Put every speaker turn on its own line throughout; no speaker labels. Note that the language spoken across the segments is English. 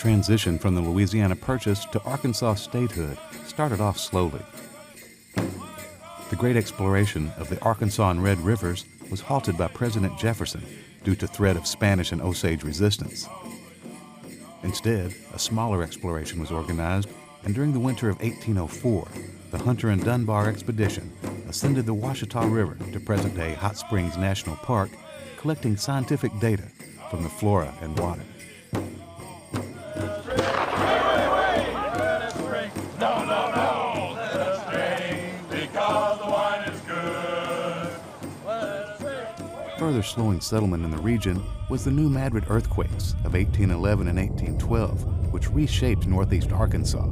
transition from the Louisiana Purchase to Arkansas statehood started off slowly. The great exploration of the Arkansas and Red Rivers was halted by President Jefferson due to threat of Spanish and Osage resistance. Instead, a smaller exploration was organized, and during the winter of 1804, the Hunter and Dunbar expedition ascended the Ouachita River to present-day Hot Springs National Park, collecting scientific data from the flora and water. Further slowing settlement in the region was the New Madrid earthquakes of 1811 and 1812, which reshaped northeast Arkansas,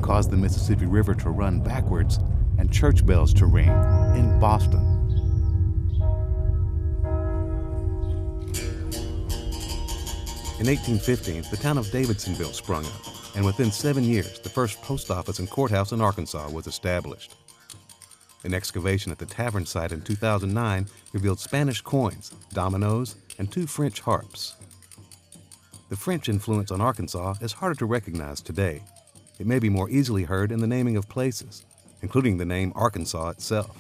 caused the Mississippi River to run backwards, and church bells to ring in Boston. In 1815, the town of Davidsonville sprung up, and within 7 years, the first post office and courthouse in Arkansas was established. An excavation at the tavern site in 2009 revealed Spanish coins, dominoes, and 2 French harps. The French influence on Arkansas is harder to recognize today. It may be more easily heard in the naming of places, including the name Arkansas itself.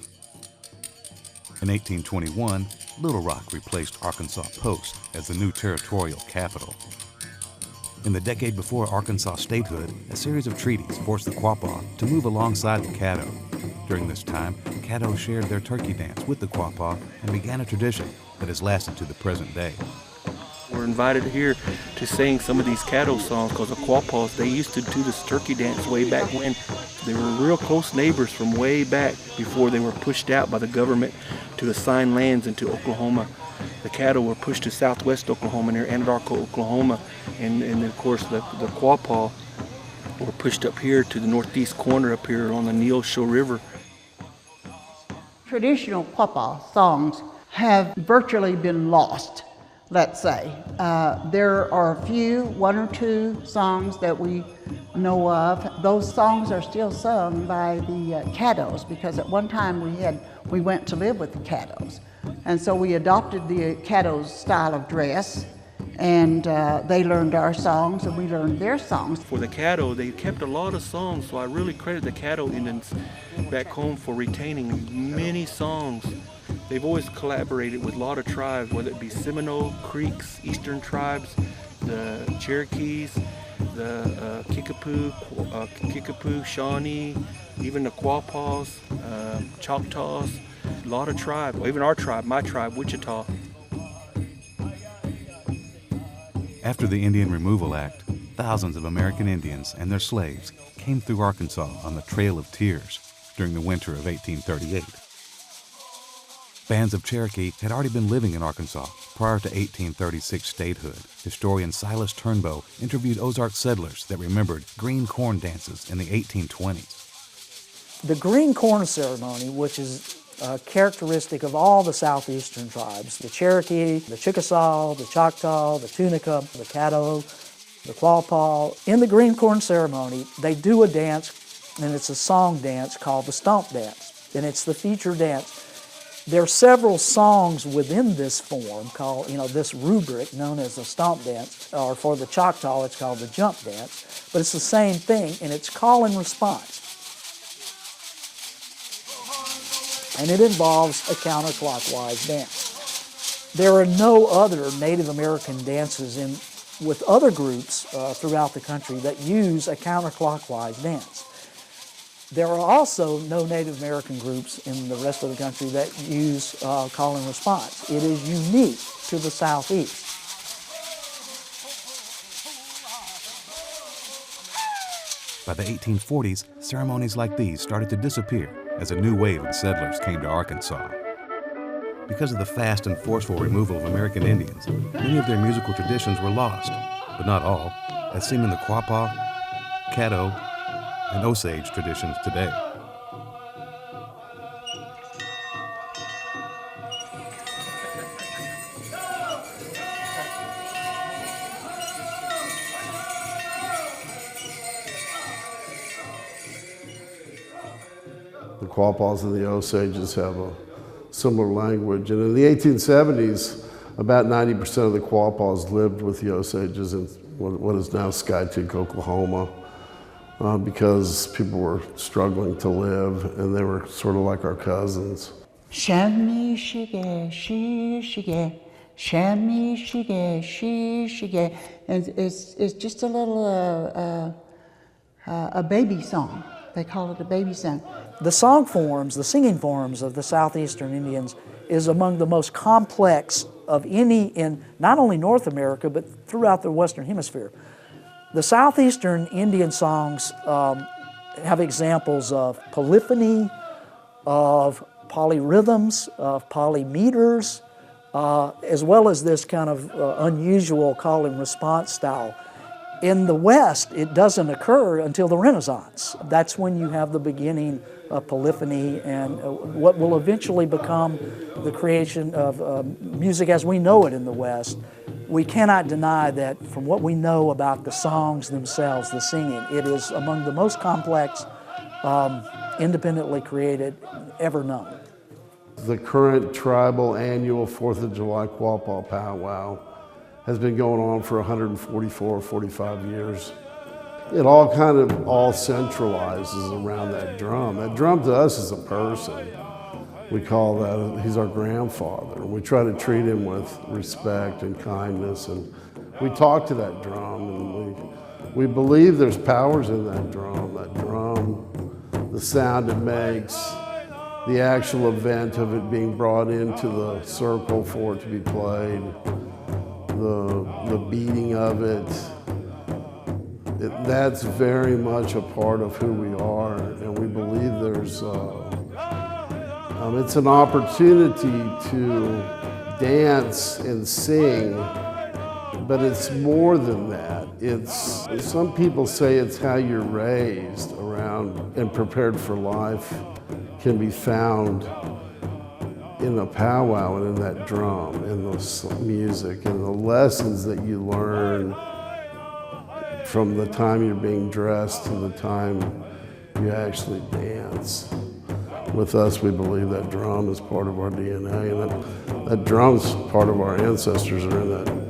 In 1821, Little Rock replaced Arkansas Post as the new territorial capital. In the decade before Arkansas statehood, a series of treaties forced the Quapaw to move alongside the Caddo. During this time, Caddo shared their turkey dance with the Quapaw and began a tradition that has lasted to the present day.
We're invited here to sing some of these Caddo songs because the Quapaws, they used to do this turkey dance way back when. They were real close neighbors from way back before they were pushed out by the government to assign lands into Oklahoma. The Caddo were pushed to southwest Oklahoma near Anadarko, Oklahoma, and of course the Quapaw were pushed up here to the northeast corner up here on the Neosho River.
Traditional Quapaw songs have virtually been lost, let's say. There are a few, 1 or 2 songs that we know of. Those songs are still sung by the Caddos, because at one time we went to live with the Caddos. And so we adopted the Caddos' style of dress, and they learned our songs and we learned their songs.
For the Caddo, they kept a lot of songs, so I really credit the Caddo Indians back home for retaining many songs. They've always collaborated with a lot of tribes, whether it be Seminole, Creeks, Eastern tribes, the Cherokees, the Kickapoo, Shawnee, even the Quapaws, Choctaws, a lot of tribes, or even our tribe, my tribe, Wichita.
After the Indian Removal Act, thousands of American Indians and their slaves came through Arkansas on the Trail of Tears during the winter of 1838. Bands of Cherokee had already been living in Arkansas prior to 1836 statehood. Historian Silas Turnbow interviewed Ozark settlers that remembered green corn dances in the 1820s.
The green corn ceremony, which is characteristic of all the southeastern tribes, the Cherokee, the Chickasaw, the Choctaw, the Tunica, the Caddo, the Quapaw. In the green corn ceremony, they do a dance, and it's a song dance called the stomp dance, and it's the feature dance. There are several songs within this form called, this rubric known as the stomp dance, or for the Choctaw, it's called the jump dance, but it's the same thing, and it's call and response. And it involves a counterclockwise dance. There are no other Native American dances with other groups throughout the country that use a counterclockwise dance. There are also no Native American groups in the rest of the country that use call and response. It is unique to the Southeast.
By the 1840s, ceremonies like these started to disappear as a new wave of settlers came to Arkansas. Because of the fast and forceful removal of American Indians, many of their musical traditions were lost, but not all, as seen in the Quapaw, Caddo, and Osage traditions today.
The Quapaws and the Osages have a similar language. And in the 1870s, about 90% of the Quapaws lived with the Osages what is now Skytook, Oklahoma, because people were struggling to live, and they were sort of like our cousins.
Shami shige, she shige, shami shige, she shige. And it's just a little a baby song. They call it a baby song.
The song forms, the singing forms of the Southeastern Indians is among the most complex of any in not only North America, but throughout the Western Hemisphere. The Southeastern Indian songs have examples of polyphony, of polyrhythms, of polymeters, as well as this kind of unusual call and response style. In the West, it doesn't occur until the Renaissance. That's when you have the beginning of polyphony and what will eventually become the creation of music as we know it in the West. We cannot deny that from what we know about the songs themselves, the singing, it is among the most complex, independently created, ever known.
The current tribal annual 4th of July Quapaw powwow has been going on for 144, 45 years. It all kind of centralizes around that drum. That drum to us is a person. We call that, he's our grandfather. We try to treat him with respect and kindness, and we talk to that drum, and we believe there's powers in that drum. That drum, the sound it makes, the actual event of it being brought into the circle for it to be played, the beating of it, that's very much a part of who we are, and we believe there's, it's an opportunity to dance and sing, but it's more than that. Some people say it's how you're raised around and prepared for life can be found in a powwow and in that drum and the music and the lessons that you learn from the time you're being dressed to the time you actually dance. With us, we believe that drum is part of our DNA, and that drum's part of our ancestors are in that